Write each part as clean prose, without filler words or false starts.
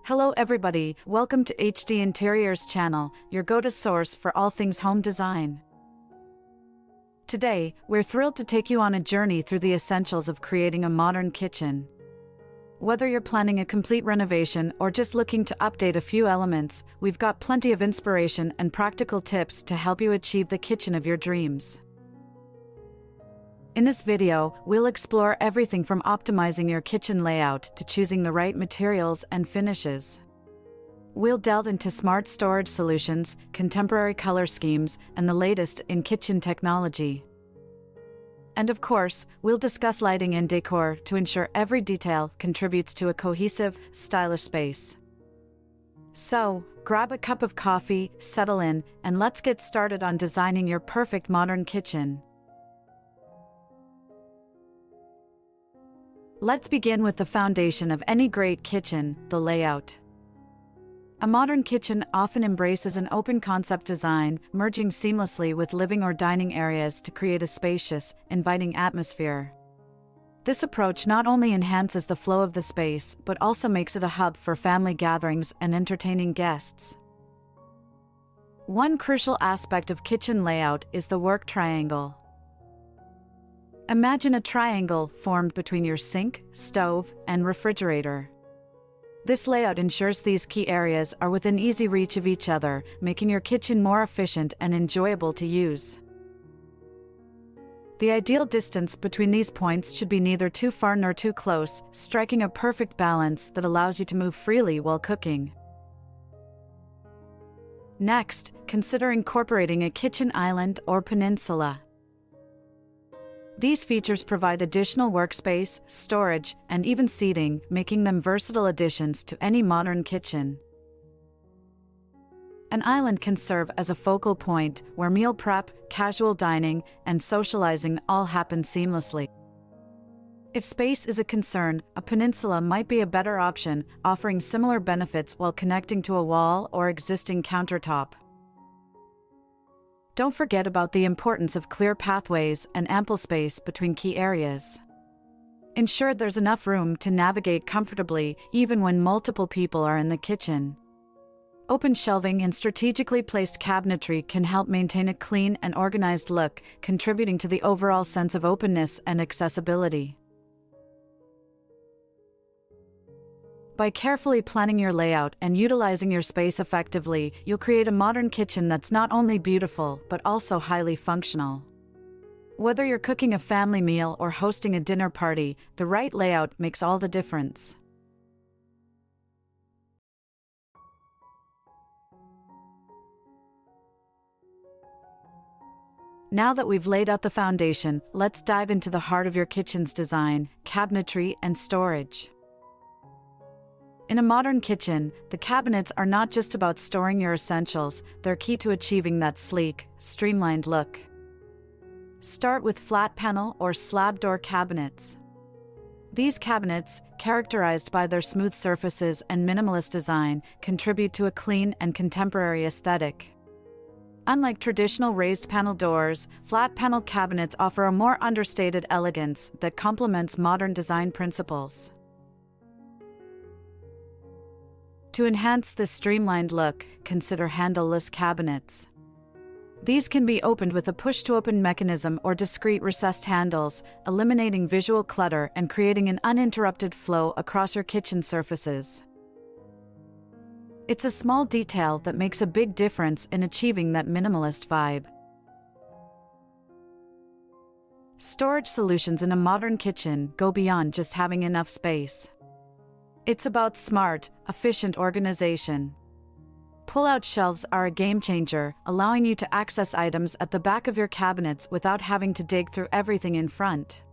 Hello everybody, welcome to HD Interiors channel, your go-to source for all things home design. Today, we're thrilled to take you on a journey through the essentials of creating a modern kitchen. Whether you're planning a complete renovation or just looking to update a few elements, we've got plenty of inspiration and practical tips to help you achieve the kitchen of your dreams. In this video, we'll explore everything from optimizing your kitchen layout to choosing the right materials and finishes. We'll delve into smart storage solutions, contemporary color schemes, and the latest in kitchen technology. And of course, we'll discuss lighting and decor to ensure every detail contributes to a cohesive, stylish space. So, grab a cup of coffee, settle in, and let's get started on designing your perfect modern kitchen. Let's begin with the foundation of any great kitchen, the layout. A modern kitchen often embraces an open-concept design, merging seamlessly with living or dining areas to create a spacious, inviting atmosphere. This approach not only enhances the flow of the space, but also makes it a hub for family gatherings and entertaining guests. One crucial aspect of kitchen layout is the work triangle. Imagine a triangle formed between your sink, stove, and refrigerator. This layout ensures these key areas are within easy reach of each other, making your kitchen more efficient and enjoyable to use. The ideal distance between these points should be neither too far nor too close, striking a perfect balance that allows you to move freely while cooking. Next, consider incorporating a kitchen island or peninsula. These features provide additional workspace, storage, and even seating, making them versatile additions to any modern kitchen. An island can serve as a focal point where meal prep, casual dining, and socializing all happen seamlessly. If space is a concern, a peninsula might be a better option, offering similar benefits while connecting to a wall or existing countertop. Don't forget about the importance of clear pathways and ample space between key areas. Ensure there's enough room to navigate comfortably even when multiple people are in the kitchen. Open shelving and strategically placed cabinetry can help maintain a clean and organized look, contributing to the overall sense of openness and accessibility. By carefully planning your layout and utilizing your space effectively, you'll create a modern kitchen that's not only beautiful but also highly functional. Whether you're cooking a family meal or hosting a dinner party, the right layout makes all the difference. Now that we've laid out the foundation, let's dive into the heart of your kitchen's design, cabinetry and storage. In a modern kitchen, the cabinets are not just about storing your essentials, they're key to achieving that sleek, streamlined look. Start with flat panel or slab door cabinets. These cabinets, characterized by their smooth surfaces and minimalist design, contribute to a clean and contemporary aesthetic. Unlike traditional raised panel doors, flat panel cabinets offer a more understated elegance that complements modern design principles. To enhance this streamlined look, consider handleless cabinets. These can be opened with a push-to-open mechanism or discrete recessed handles, eliminating visual clutter and creating an uninterrupted flow across your kitchen surfaces. It's a small detail that makes a big difference in achieving that minimalist vibe. Storage solutions in a modern kitchen go beyond just having enough space. It's about smart, efficient organization. Pull-out shelves are a game-changer, allowing you to access items at the back of your cabinets without having to dig through everything in front.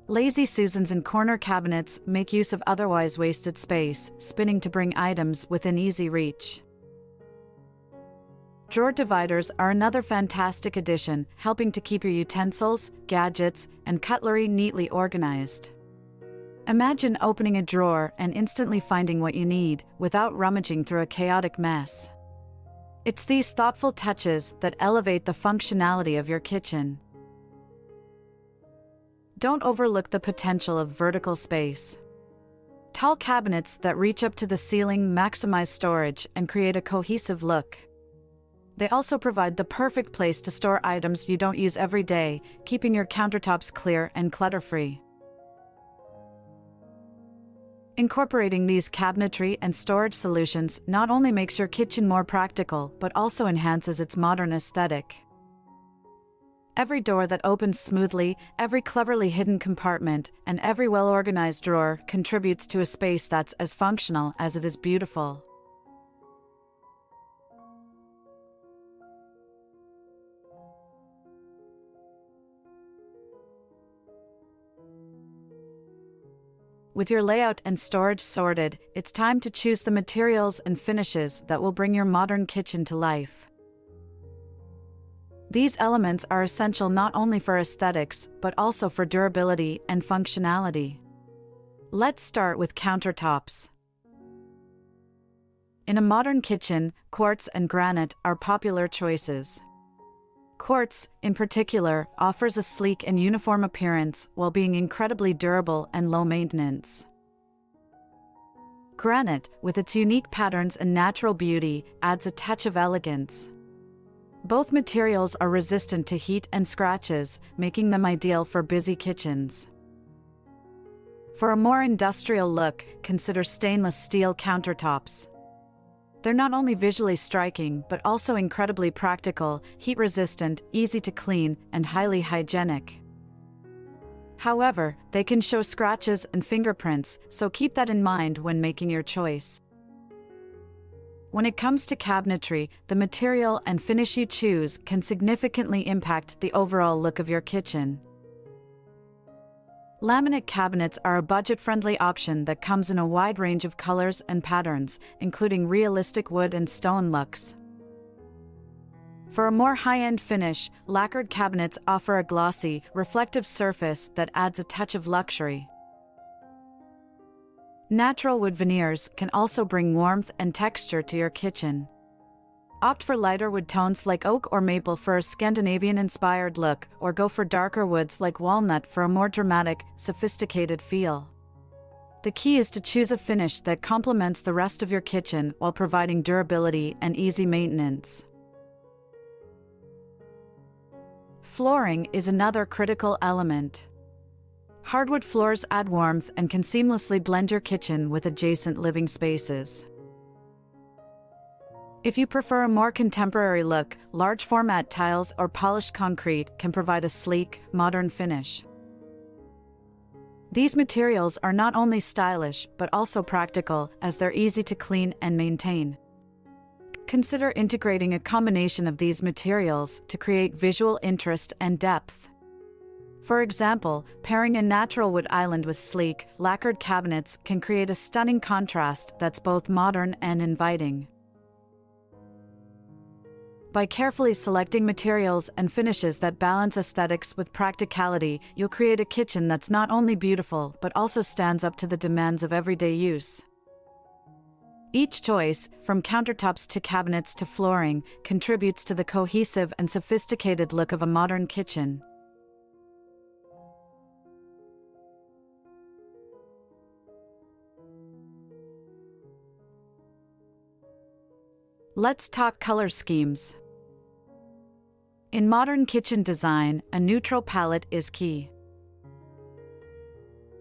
Lazy Susans and corner cabinets make use of otherwise wasted space, spinning to bring items within easy reach. Drawer dividers are another fantastic addition, helping to keep your utensils, gadgets, and cutlery neatly organized. Imagine opening a drawer and instantly finding what you need, without rummaging through a chaotic mess. It's these thoughtful touches that elevate the functionality of your kitchen. Don't overlook the potential of vertical space. Tall cabinets that reach up to the ceiling maximize storage and create a cohesive look. They also provide the perfect place to store items you don't use every day, keeping your countertops clear and clutter-free. Incorporating these cabinetry and storage solutions not only makes your kitchen more practical, but also enhances its modern aesthetic. Every door that opens smoothly, every cleverly hidden compartment, and every well-organized drawer contributes to a space that's as functional as it is beautiful. With your layout and storage sorted, it's time to choose the materials and finishes that will bring your modern kitchen to life. These elements are essential not only for aesthetics, but also for durability and functionality. Let's start with countertops. In a modern kitchen, quartz and granite are popular choices. Quartz, in particular, offers a sleek and uniform appearance while being incredibly durable and low maintenance. Granite, with its unique patterns and natural beauty, adds a touch of elegance. Both materials are resistant to heat and scratches, making them ideal for busy kitchens. For a more industrial look, consider stainless steel countertops. They're not only visually striking, but also incredibly practical, heat-resistant, easy to clean, and highly hygienic. However, they can show scratches and fingerprints, so keep that in mind when making your choice. When it comes to cabinetry, the material and finish you choose can significantly impact the overall look of your kitchen. Laminate cabinets are a budget-friendly option that comes in a wide range of colors and patterns, including realistic wood and stone looks. For a more high-end finish, lacquered cabinets offer a glossy, reflective surface that adds a touch of luxury. Natural wood veneers can also bring warmth and texture to your kitchen. Opt for lighter wood tones like oak or maple for a Scandinavian-inspired look, or go for darker woods like walnut for a more dramatic, sophisticated feel. The key is to choose a finish that complements the rest of your kitchen while providing durability and easy maintenance. Flooring is another critical element. Hardwood floors add warmth and can seamlessly blend your kitchen with adjacent living spaces. If you prefer a more contemporary look, large format tiles or polished concrete can provide a sleek, modern finish. These materials are not only stylish, but also practical, as they're easy to clean and maintain. Consider integrating a combination of these materials to create visual interest and depth. For example, pairing a natural wood island with sleek, lacquered cabinets can create a stunning contrast that's both modern and inviting. By carefully selecting materials and finishes that balance aesthetics with practicality, you'll create a kitchen that's not only beautiful but also stands up to the demands of everyday use. Each choice, from countertops to cabinets to flooring, contributes to the cohesive and sophisticated look of a modern kitchen. Let's talk color schemes. In modern kitchen design, a neutral palette is key.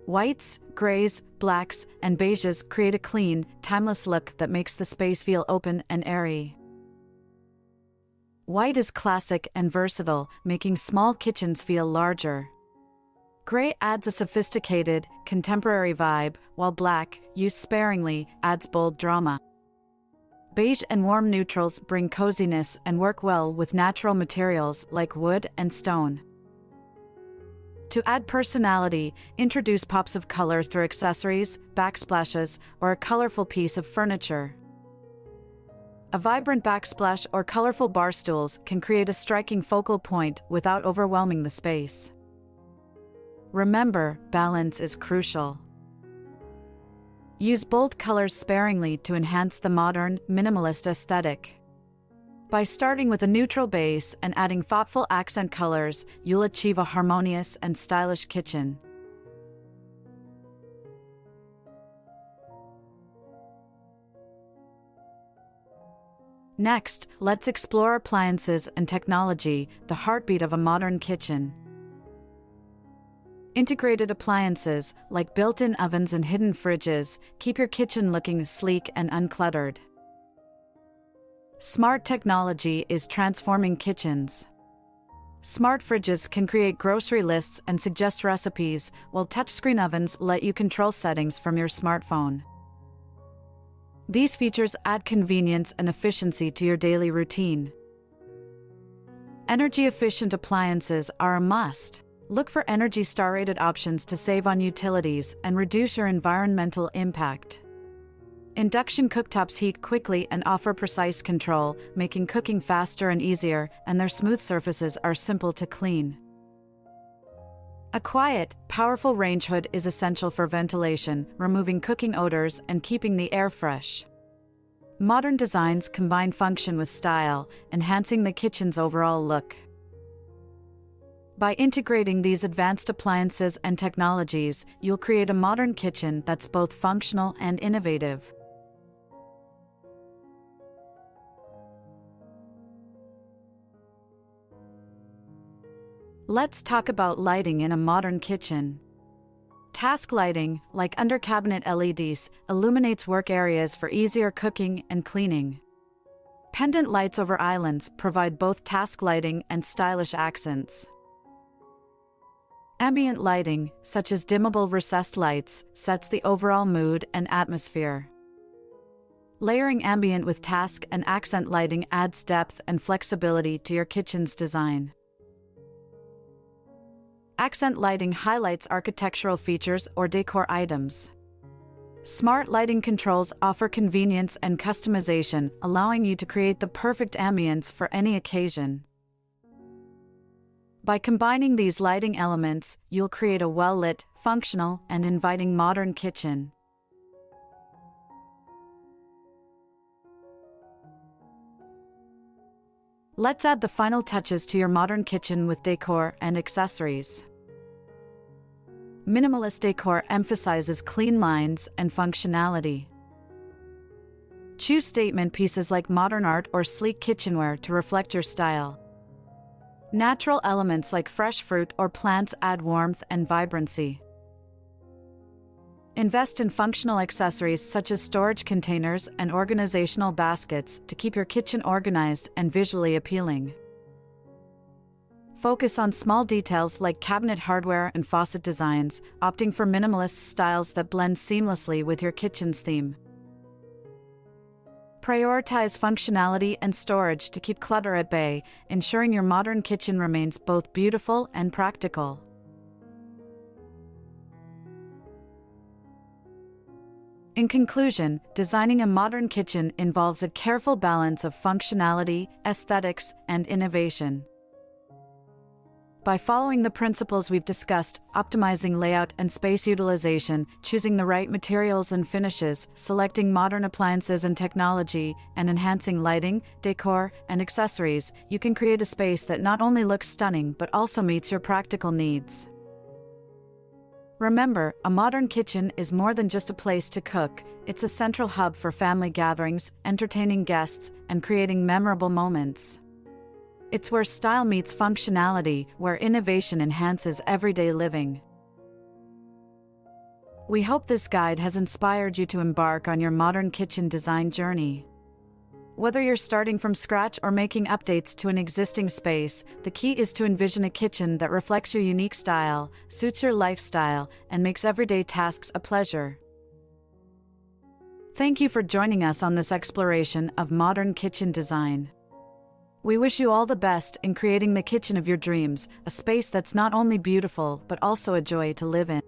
Whites, grays, blacks, and beiges create a clean, timeless look that makes the space feel open and airy. White is classic and versatile, making small kitchens feel larger. Gray adds a sophisticated, contemporary vibe, while black, used sparingly, adds bold drama. Beige and warm neutrals bring coziness and work well with natural materials like wood and stone. To add personality, introduce pops of color through accessories, backsplashes, or a colorful piece of furniture. A vibrant backsplash or colorful bar stools can create a striking focal point without overwhelming the space. Remember, balance is crucial. Use bold colors sparingly to enhance the modern, minimalist aesthetic. By starting with a neutral base and adding thoughtful accent colors, you'll achieve a harmonious and stylish kitchen. Next, let's explore appliances and technology, the heartbeat of a modern kitchen. Integrated appliances, like built-in ovens and hidden fridges, keep your kitchen looking sleek and uncluttered. Smart technology is transforming kitchens. Smart fridges can create grocery lists and suggest recipes, while touchscreen ovens let you control settings from your smartphone. These features add convenience and efficiency to your daily routine. Energy-efficient appliances are a must. Look for Energy Star-rated options to save on utilities and reduce your environmental impact. Induction cooktops heat quickly and offer precise control, making cooking faster and easier, and their smooth surfaces are simple to clean. A quiet, powerful range hood is essential for ventilation, removing cooking odors and keeping the air fresh. Modern designs combine function with style, enhancing the kitchen's overall look. By integrating these advanced appliances and technologies, you'll create a modern kitchen that's both functional and innovative. Let's talk about lighting in a modern kitchen. Task lighting, like under-cabinet LEDs, illuminates work areas for easier cooking and cleaning. Pendant lights over islands provide both task lighting and stylish accents. Ambient lighting, such as dimmable recessed lights, sets the overall mood and atmosphere. Layering ambient with task and accent lighting adds depth and flexibility to your kitchen's design. Accent lighting highlights architectural features or decor items. Smart lighting controls offer convenience and customization, allowing you to create the perfect ambience for any occasion. By combining these lighting elements, you'll create a well-lit, functional, and inviting modern kitchen. Let's add the final touches to your modern kitchen with decor and accessories. Minimalist decor emphasizes clean lines and functionality. Choose statement pieces like modern art or sleek kitchenware to reflect your style. Natural elements like fresh fruit or plants add warmth and vibrancy. Invest in functional accessories such as storage containers and organizational baskets to keep your kitchen organized and visually appealing. Focus on small details like cabinet hardware and faucet designs, opting for minimalist styles that blend seamlessly with your kitchen's theme. Prioritize functionality and storage to keep clutter at bay, ensuring your modern kitchen remains both beautiful and practical. In conclusion, designing a modern kitchen involves a careful balance of functionality, aesthetics, and innovation. By following the principles we've discussed, optimizing layout and space utilization, choosing the right materials and finishes, selecting modern appliances and technology, and enhancing lighting, decor, and accessories, you can create a space that not only looks stunning but also meets your practical needs. Remember, a modern kitchen is more than just a place to cook. It's a central hub for family gatherings, entertaining guests, and creating memorable moments. It's where style meets functionality, where innovation enhances everyday living. We hope this guide has inspired you to embark on your modern kitchen design journey. Whether you're starting from scratch or making updates to an existing space, the key is to envision a kitchen that reflects your unique style, suits your lifestyle, and makes everyday tasks a pleasure. Thank you for joining us on this exploration of modern kitchen design. We wish you all the best in creating the kitchen of your dreams, a space that's not only beautiful but also a joy to live in.